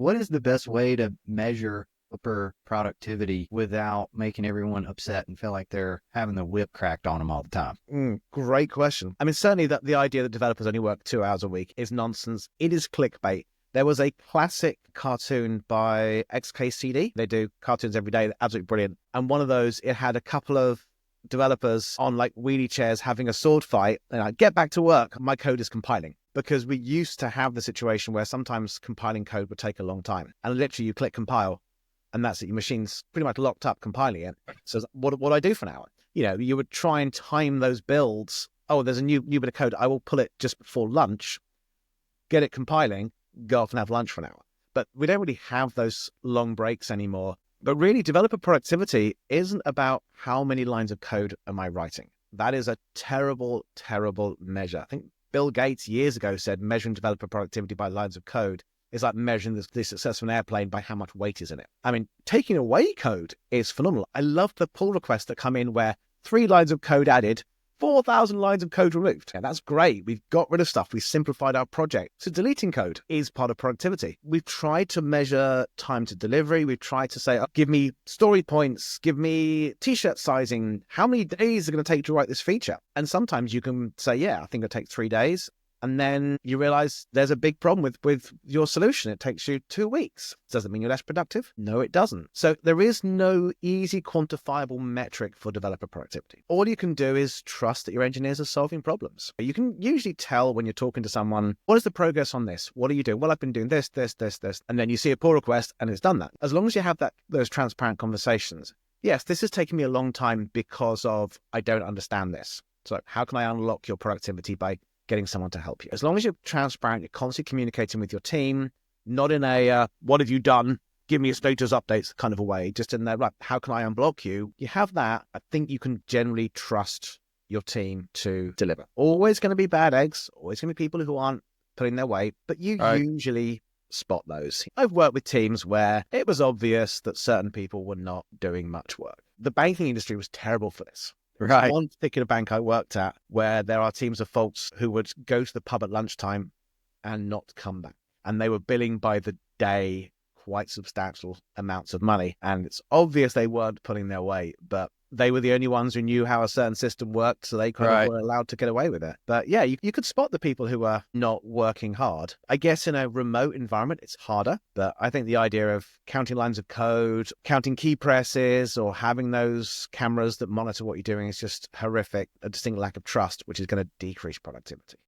What is the best way to measure developer productivity without making everyone upset and feel like they're having the whip cracked on them all the time? Great question. I mean, certainly the idea that developers only work 2 hours a week is nonsense. It is clickbait. There was a classic cartoon by XKCD. They do cartoons every day. They're absolutely brilliant. And one of those, it had a couple of developers on like wheelie chairs having a sword fight. And I get back to work. My code is compiling. Because we used to have the situation where sometimes compiling code would take a long time. And literally you click compile and that's it. Your machine's pretty much locked up compiling it. So what do I do for an hour? You would try and time those builds. Oh, there's a new bit of code. I will pull it just before lunch, get it compiling, go off and have lunch for an hour. But we don't really have those long breaks anymore. But really, developer productivity isn't about how many lines of code am I writing. That is a terrible, terrible measure. I think Bill Gates years ago said measuring developer productivity by lines of code is like measuring the success of an airplane by how much weight is in it. I mean, taking away code is phenomenal. I love the pull requests that come in where 3 lines of code added, 4,000 lines of code removed. And that's great. We've got rid of stuff. We simplified our project. So deleting code is part of productivity. We've tried to measure time to delivery. We've tried to say, oh, give me story points, give me t-shirt sizing. How many days are going to take to write this feature? And sometimes you can say, yeah, I think it'll take 3 days. And then you realize there's a big problem with your solution. It takes you 2 weeks. Does it mean you're less productive? No, it doesn't. So there is no easy quantifiable metric for developer productivity. All you can do is trust that your engineers are solving problems. You can usually tell when you're talking to someone, what is the progress on this? What are you doing? Well, I've been doing this. And then you see a pull request and it's done that. As long as you have those transparent conversations. Yes, this has taken me a long time because of I don't understand this. So how can I unlock your productivity by getting someone to help you? As long as you're transparent, you're constantly communicating with your team, not in a, what have you done? Give me a status updates kind of a way, just in there, right, how can I unblock you? You have that. I think you can generally trust your team to deliver. Always going to be bad eggs, always going to be people who aren't putting their weight, but you usually spot those. I've worked with teams where it was obvious that certain people were not doing much work. The banking industry was terrible for this. Right. One particular bank I worked at where there are teams of folks who would go to the pub at lunchtime and not come back. And they were billing by the day quite substantial amounts of money. And it's obvious they weren't pulling their weight, but they were the only ones who knew how a certain system worked, so they kind of were allowed to get away with it. But yeah, you could spot the people who are not working hard. I guess in a remote environment, it's harder, but I think the idea of counting lines of code, counting key presses, or having those cameras that monitor what you're doing is just horrific, a distinct lack of trust, which is going to decrease productivity.